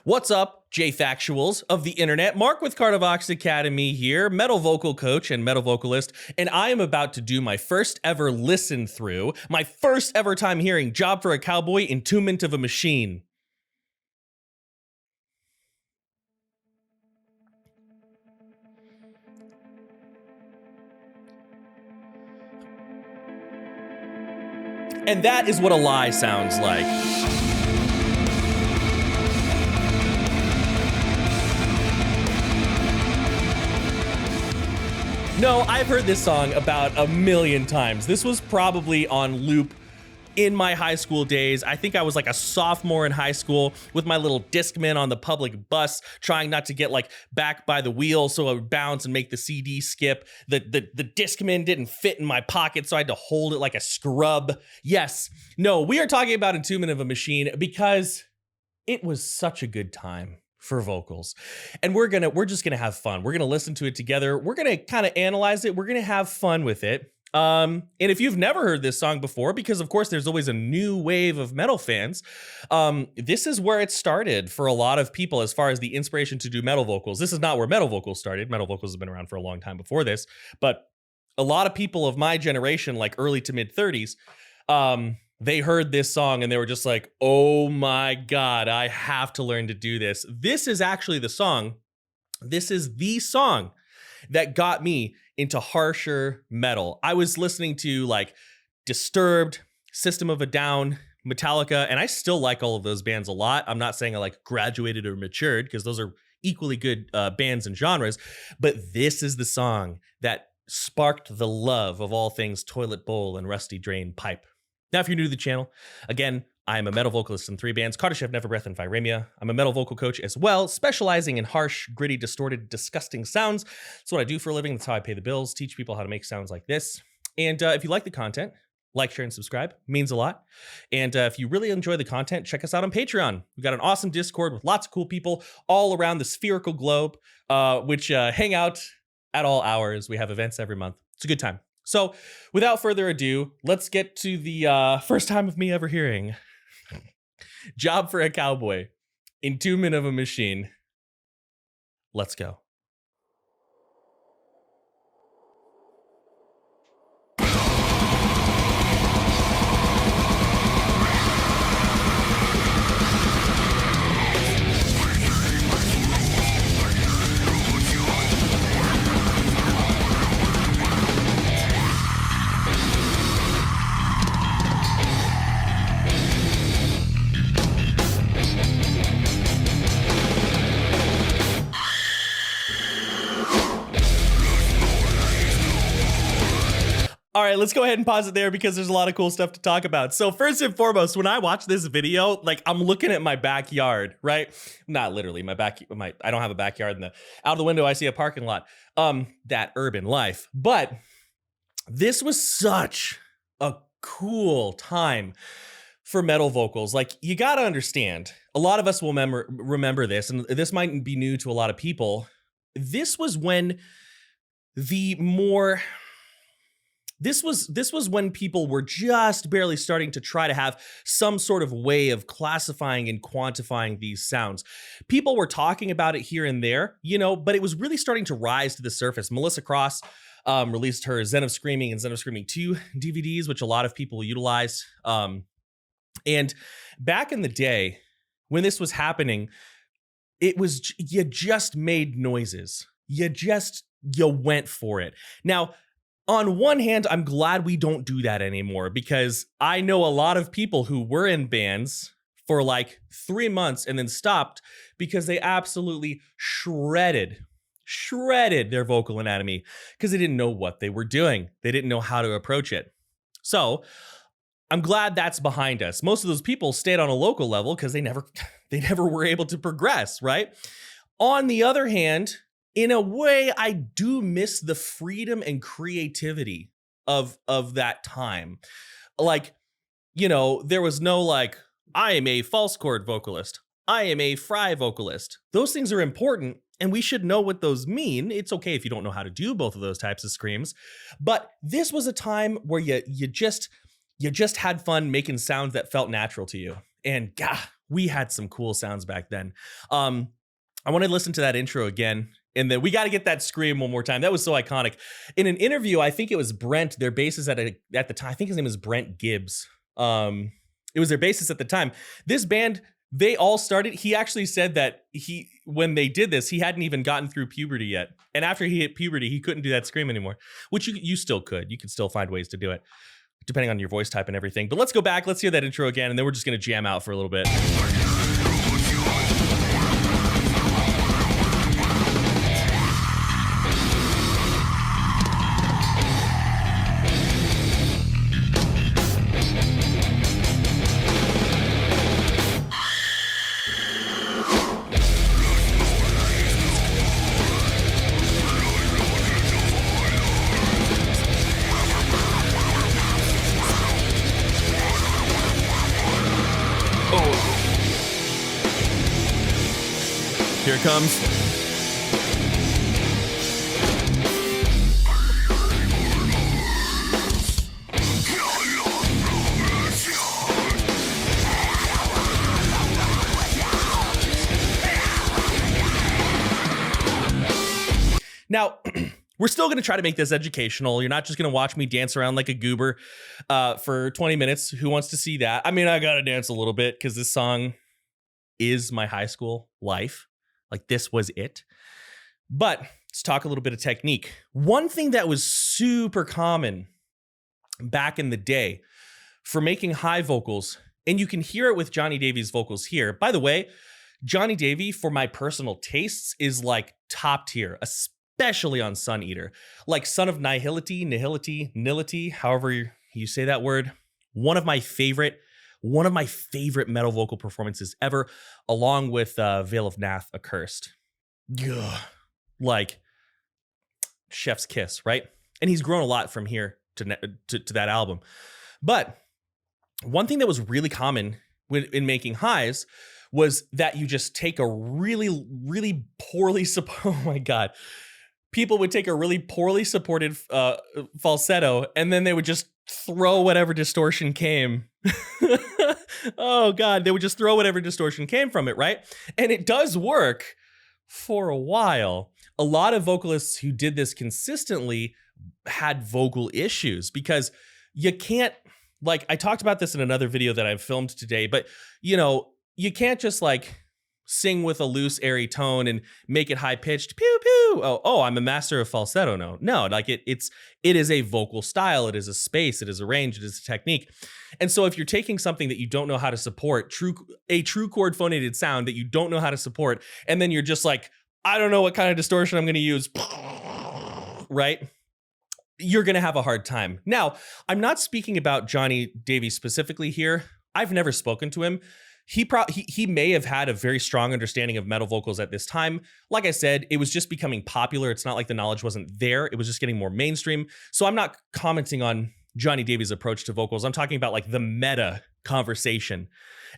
What's up, J-Factuals of the internet? Mark with Cardivox Academy here, metal vocal coach and metal vocalist, and I am about to do my first ever listen through, my first ever time hearing Job For A Cowboy, Entombment Of A Machine. And that is what a lie sounds like. No, I've heard this song about a million times. This was probably on loop in my high school days. I think I was like a sophomore in high school with my little Discman on the public bus, trying not to get like back by the wheel so I would bounce and make the CD skip. The Discman didn't fit in my pocket, so I had to hold it like a scrub. Yes, no, we are talking about Entombment Of A Machine because it was such a good time for vocals. And we're just gonna have fun. We're gonna listen to it together. We're gonna kind of analyze it. We're gonna have fun with it. And if you've never heard this song before, because of course there's always a new wave of metal fans, this is where it started for a lot of people as far as the inspiration to do metal vocals. This is not where metal vocals started. Metal vocals have been around for a long time before this, but a lot of people of my generation, like early to mid 30s, they heard this song and they were just like, oh my God, I have to learn to do this. This is actually the song. This is the song that got me into harsher metal. I was listening to like Disturbed, System of a Down, Metallica, and I still like all of those bands a lot. I'm not saying I like graduated or matured because those are equally good bands and genres, but this is the song that sparked the love of all things toilet bowl and rusty drain pipe. Now, if you're new to the channel, again, I am a metal vocalist in 3 bands, Kardashev, Never Breath, and Viremia. I'm a metal vocal coach as well, specializing in harsh, gritty, distorted, disgusting sounds. That's what I do for a living. That's how I pay the bills, teach people how to make sounds like this. And if you like the content, like, share, and subscribe. It means a lot. And if you really enjoy the content, check us out on Patreon. We've got an awesome Discord with lots of cool people all around the spherical globe, which hang out at all hours. We have events every month. It's a good time. So without further ado, let's get to the first time of me ever hearing Job For A Cowboy, Entombment Of A Machine. Let's go. All right, let's go ahead and pause it there because there's a lot of cool stuff to talk about. So first and foremost, when I watch this video, like I'm looking at my backyard, right? Not literally I don't have a backyard. Out of the window, I see a parking lot. That urban life. But this was such a cool time for metal vocals. Like, you got to understand, a lot of us will remember this, and this might be new to a lot of people. This was when This was when people were just barely starting to try to have some sort of way of classifying and quantifying these sounds. People were talking about it here and there, you know, but it was really starting to rise to the surface. Melissa Cross released her Zen of Screaming and Zen of Screaming 2 DVDs, which a lot of people utilize. And back in the day, when this was happening, it was, you just made noises. You went for it. Now, on one hand, I'm glad we don't do that anymore because I know a lot of people who were in bands for like 3 months and then stopped because they absolutely shredded their vocal anatomy because they didn't know what they were doing. They didn't know how to approach it. So I'm glad that's behind us. Most of those people stayed on a local level because they never were able to progress, right? On the other hand, in a way, I do miss the freedom and creativity of that time. Like, you know, there was no like, I am a false chord vocalist. I am a fry vocalist. Those things are important and we should know what those mean. It's okay if you don't know how to do both of those types of screams. But this was a time where you just had fun making sounds that felt natural to you. And God, we had some cool sounds back then. I want to listen to that intro again. And then we got to get that scream one more time. That was so iconic. In an interview, I think it was Brent, their bassist at the time, I think his name was Brent Gibbs. It was their bassist at the time. This band, they all started, he actually said that when they did this, he hadn't even gotten through puberty yet. And after he hit puberty, he couldn't do that scream anymore, which you still could. You could still find ways to do it, depending on your voice type and everything. But let's go back. Let's hear that intro again, and then we're just going to jam out for a little bit. Here it comes. Now, we're still going to try to make this educational. You're not just going to watch me dance around like a goober for 20 minutes. Who wants to see that? I mean, I got to dance a little bit because this song is my high school life. Like, this was it. But let's talk a little bit of technique. One thing that was super common back in the day for making high vocals, and you can hear it with Johnny Davy's vocals here. By the way, Johnny Davy, for my personal tastes, is like top tier, especially on Sun Eater. Like Son of Nihility, however you say that word. One of my favorite metal vocal performances ever, along with Veil of Nath, Accursed. Ugh. Like chef's kiss, right? And he's grown a lot from here to that album. But one thing that was really common in making highs was that you just take a really, really poorly oh my God. People would take a really poorly supported falsetto, and then they would just throw whatever distortion came. Oh God, they would just throw whatever distortion came from it, right? And it does work for a while. A lot of vocalists who did this consistently had vocal issues because you can't, like, I talked about this in another video that I filmed today, but you can't just like sing with a loose, airy tone and make it high pitched. Pew pew. Oh, I'm a master of falsetto. No, like it is a vocal style. It is a space. It is a range. It is a technique. And so if you're taking something that you don't know how to support, a true chord phonated sound that you don't know how to support, and then you're just like, I don't know what kind of distortion I'm going to use, right? You're going to have a hard time. Now, I'm not speaking about Johnny Davy specifically here. I've never spoken to him. He may have had a very strong understanding of metal vocals at this time. Like I said, it was just becoming popular. It's not like the knowledge wasn't there. It was just getting more mainstream. So I'm not commenting on Johnny Davy's approach to vocals. I'm talking about like the meta conversation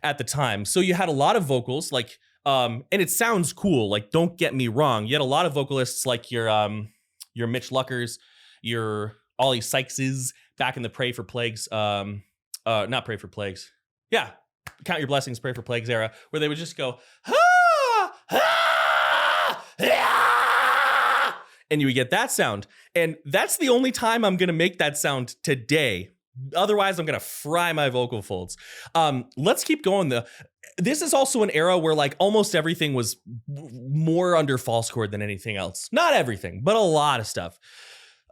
at the time. So you had a lot of vocals like, and it sounds cool. Like, don't get me wrong. You had a lot of vocalists like your Mitch Luckers, your Ollie Sykeses back in the Pray for Plagues. Not Pray for Plagues. Yeah. Count Your Blessings, Pray for Plagues era, where they would just go, ah, ah, ah, and you would get that sound. And that's the only time I'm going to make that sound today. Otherwise, I'm going to fry my vocal folds. Let's keep going though. This is also an era where like almost everything was more under false chord than anything else. Not everything, but a lot of stuff.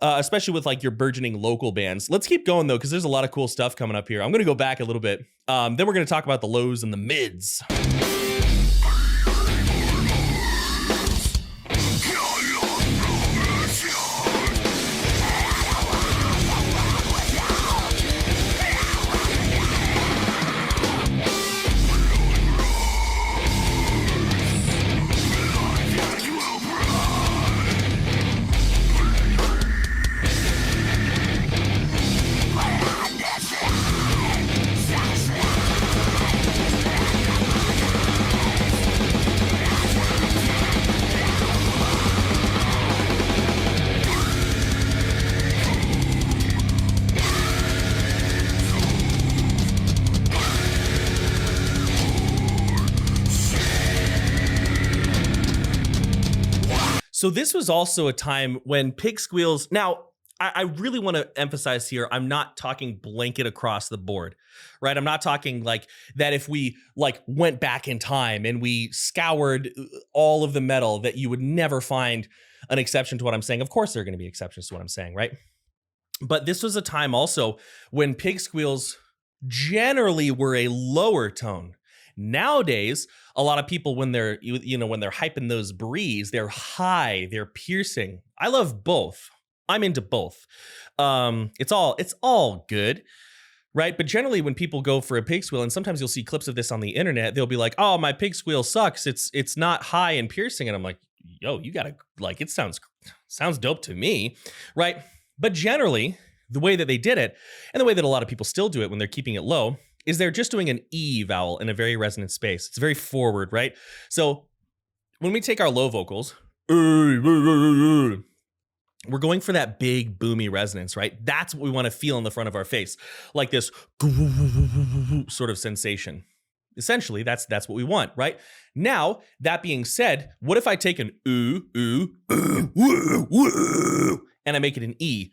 Especially with like your burgeoning local bands. Let's keep going though, because there's a lot of cool stuff coming up here. I'm going to go back a little bit. Then we're going to talk about the lows and the mids. So this was also a time when pig squeals. Now, I really want to emphasize here, I'm not talking blanket across the board, right? I'm not talking like that if we like went back in time and we scoured all of the metal that you would never find an exception to what I'm saying. Of course, there are going to be exceptions to what I'm saying, right? But this was a time also when pig squeals generally were a lower tone. Nowadays, a lot of people, when they're, when they're hyping those brees, they're high, they're piercing. I love both. I'm into both. It's all good, right? But generally, when people go for a pig squeal, and sometimes you'll see clips of this on the internet, they'll be like, "Oh, my pig squeal sucks. It's not high and piercing," and I'm like, "Yo, you gotta like it sounds dope to me, right?" But generally, the way that they did it, and the way that a lot of people still do it when they're keeping it low, is they're just doing an E vowel in a very resonant space. It's very forward, right? So when we take our low vocals, we're going for that big boomy resonance, right? That's what we want to feel in the front of our face, like this sort of sensation. Essentially, that's what we want, right? Now, that being said, what if I take an ooh, ooh, ooh, woo, woo, and I make it an E,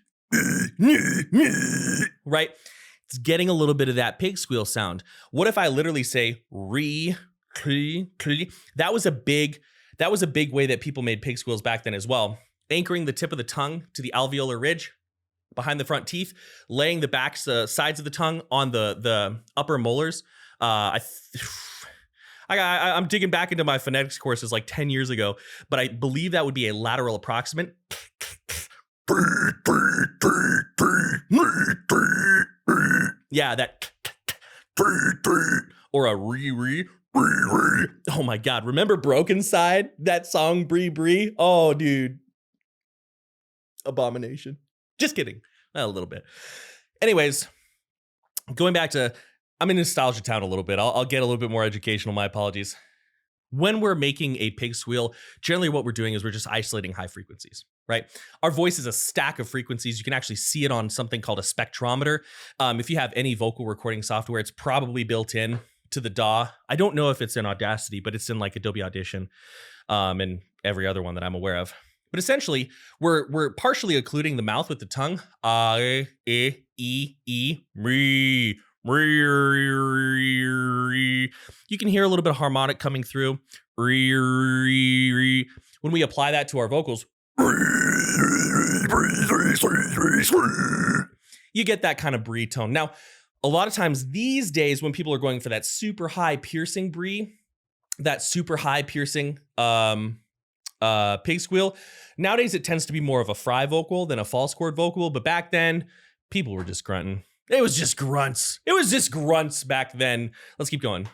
right? It's getting a little bit of that pig squeal sound. What if I literally say re, that was a big way that people made pig squeals back then as well. Anchoring the tip of the tongue to the alveolar ridge behind the front teeth, laying the sides of the tongue on the upper molars. I'm digging back into my phonetics courses like 10 years ago, but I believe that would be a lateral approximant. Yeah, that. Or a re. Oh my God. Remember Broken Side? That song, Bree Bree? Oh, dude. Abomination. Just kidding. A little bit. Anyways, going back to, I'm in nostalgia town a little bit. I'll get a little bit more educational. My apologies. When we're making a pig squeal, generally what we're doing is we're just isolating high frequencies, right? Our voice is a stack of frequencies. You can actually see it on something called a spectrometer. If you have any vocal recording software, it's probably built in to the DAW. I don't know if it's in Audacity, but it's in like Adobe Audition and every other one that I'm aware of. But essentially, we're partially occluding the mouth with the tongue. Me. You can hear a little bit of harmonic coming through. When we apply that to our vocals, you get that kind of brie tone. Now, a lot of times these days when people are going for that super high piercing brie, that super high piercing pig squeal, nowadays it tends to be more of a fry vocal than a false chord vocal. But back then, people were just grunting. It was just grunts. It was just grunts back then. Let's keep going.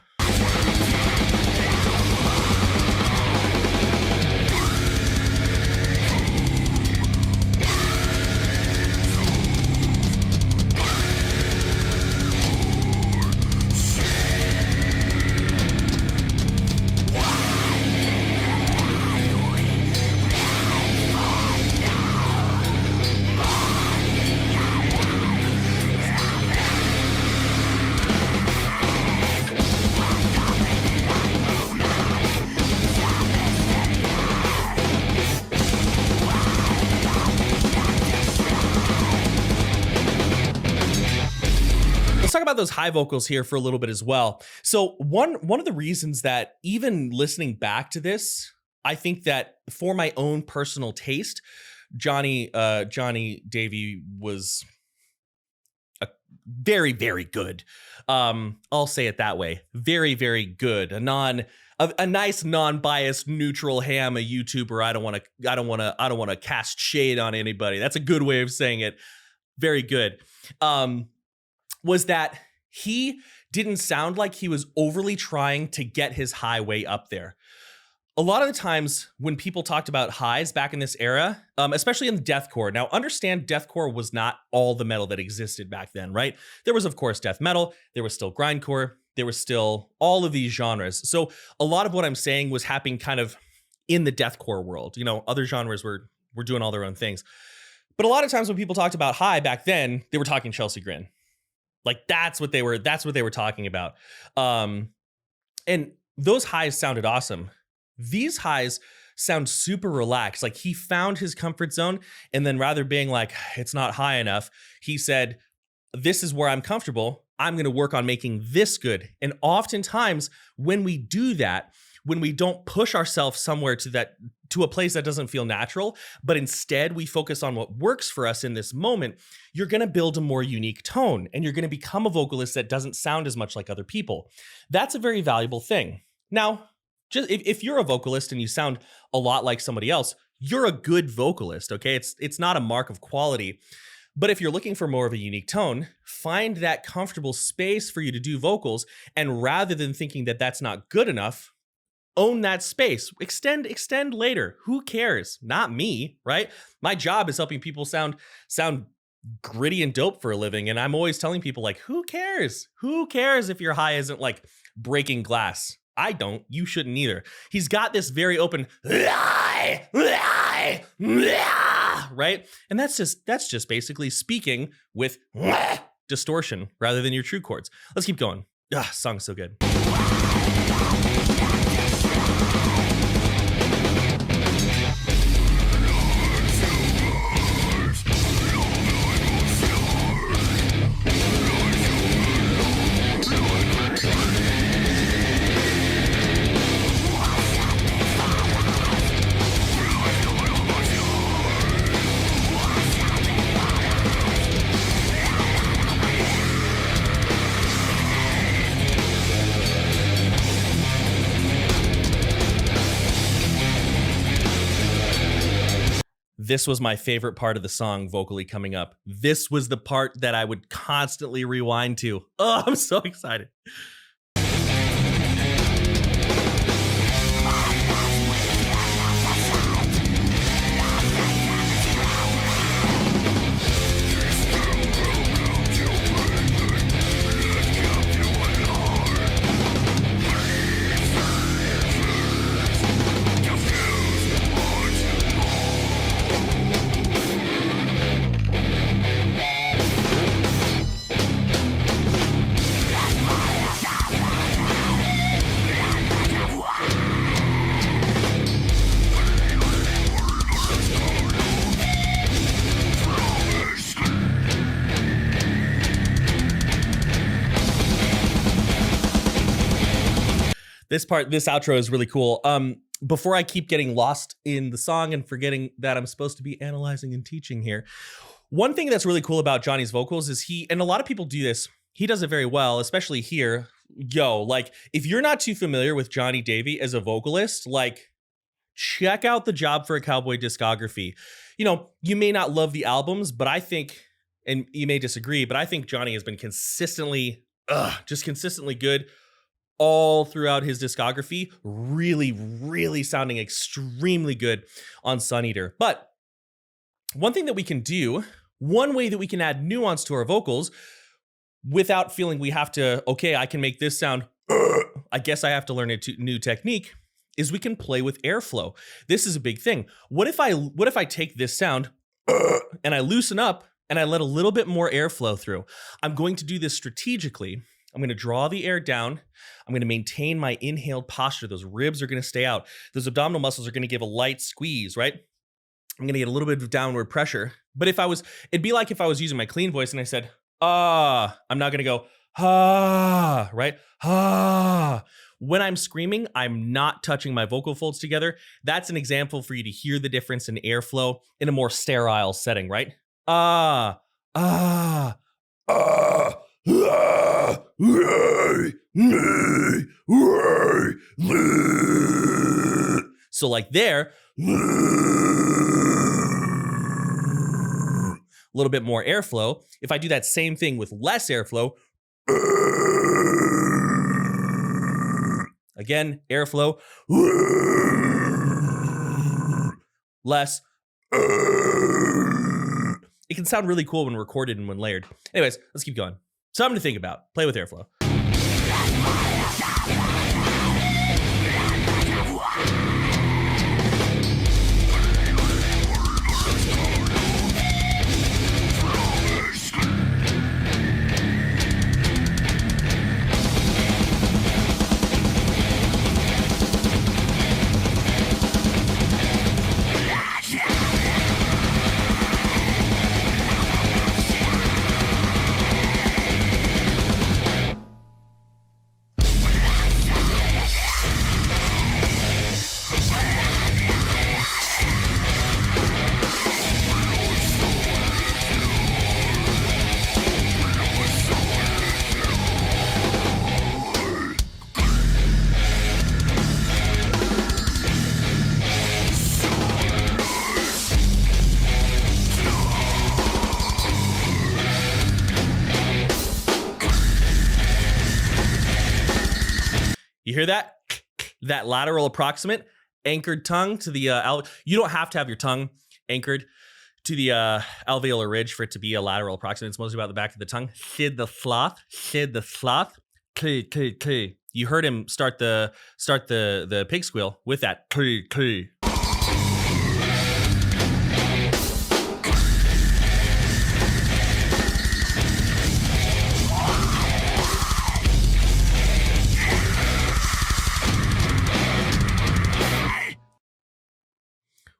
About those high vocals here for a little bit as well. So one of the reasons that even listening back to this, I think that for my own personal taste, Johnny Davy was a very, very good. I'll say it that way. Very, very good. A nice non-biased neutral ham, a YouTuber. I don't want to cast shade on anybody. That's a good way of saying it. Very good. Was that he didn't sound like he was overly trying to get his high way up there. A lot of the times when people talked about highs back in this era, especially in deathcore, now understand deathcore was not all the metal that existed back then, right? There was, of course, death metal. There was still grindcore. There was still all of these genres. So a lot of what I'm saying was happening kind of in the deathcore world. Other genres were doing all their own things. But a lot of times when people talked about high back then, they were talking Chelsea Grin. Like that's what they were talking about. And those highs sounded awesome. These highs sound super relaxed. Like he found his comfort zone, and then rather being like, it's not high enough, he said, this is where I'm comfortable. I'm going to work on making this good. And oftentimes when we do that, when we don't push ourselves somewhere to a place that doesn't feel natural, but instead we focus on what works for us in this moment, you're going to build a more unique tone, and you're going to become a vocalist that doesn't sound as much like other people. That's a very valuable thing. Now, just if you're a vocalist and you sound a lot like somebody else, you're a good vocalist, okay? It's not a mark of quality. But if you're looking for more of a unique tone, find that comfortable space for you to do vocals, and rather than thinking that that's not good enough, own that space. Extend later. Who cares? Not me, right? My job is helping people sound gritty and dope for a living. And I'm always telling people, like, who cares? Who cares if your high isn't like breaking glass? I don't. You shouldn't either. He's got this very open, right? And that's just basically speaking with distortion rather than your true chords. Let's keep going. Song's so good. This was my favorite part of the song vocally coming up. This was the part that I would constantly rewind to. Oh, I'm so excited. This outro is really cool. Before I keep getting lost in the song and forgetting that I'm supposed to be analyzing and teaching here, one thing that's really cool about Johnny's vocals is and a lot of people do this, he does it very well, especially here. Like, if you're not too familiar with Johnny Davy as a vocalist, like, check out the Job For A Cowboy discography. You may not love the albums, but I think, and you may disagree, but I think Johnny has been consistently good all throughout his discography, really, really sounding extremely good on Sun Eater. But one way that we can add nuance to our vocals without feeling we have to, okay, I can make this sound, I guess I have to learn a new technique, is we can play with airflow. This is a big thing. What if I take this sound and I loosen up and I let a little bit more airflow through? I'm going to do this strategically. I'm going to draw the air down. I'm going to maintain my inhaled posture. Those ribs are going to stay out. Those abdominal muscles are going to give a light squeeze, right? I'm going to get a little bit of downward pressure. But it'd be like if I was using my clean voice and I said, I'm not going to go, right? When I'm screaming, I'm not touching my vocal folds together. That's an example for you to hear the difference in airflow in a more sterile setting, right? So like there, a little bit more airflow. If I do that same thing with less airflow, again, airflow, less. It can sound really cool when recorded and when layered. Anyways, let's keep going. Something to think about. Play with airflow. hear that? That lateral approximate, anchored tongue to the you don't have to have your tongue anchored to the alveolar ridge for it to be a lateral approximate. It's mostly about the back of the tongue. Sid the sloth. You heard him start the pig squeal with that.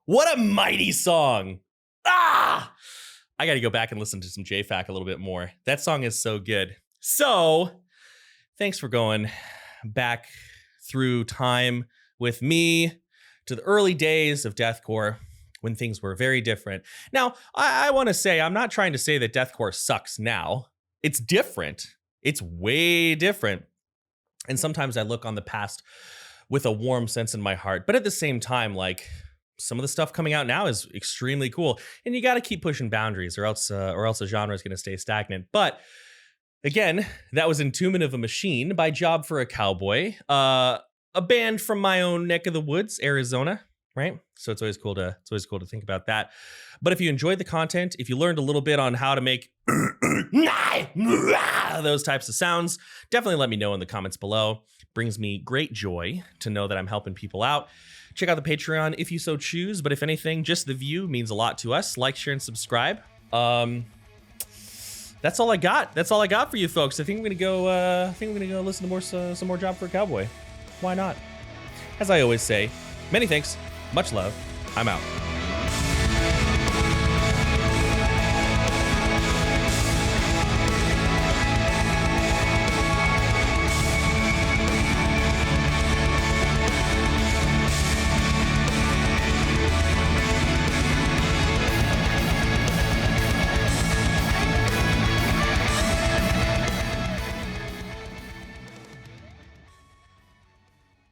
What a mighty song. I got to go back and listen to some JFAC a little bit more. That song is so good. So, thanks for going back through time with me to the early days of deathcore when things were very different. Now, I want to say, I'm not trying to say that deathcore sucks now. It's different. It's way different. And sometimes I look on the past with a warm sense in my heart. But at the same time, like, some of the stuff coming out now is extremely cool, and you got to keep pushing boundaries, or else the genre is going to stay stagnant. But again, that was Entombment of a Machine by Job For A Cowboy, a band from my own neck of the woods, Arizona, right? So it's always cool to think about that. But if you enjoyed the content, if you learned a little bit on how to make those types of sounds, definitely let me know in the comments below. Brings me great joy to know that I'm helping people out. Check out the Patreon if you so choose, but if anything, just the view means a lot to us. Like, share, and subscribe. That's all I got. That's all I got for you folks. I think we're gonna go. Listen to some more Job For A Cowboy. Why not? As I always say, many thanks, much love. I'm out.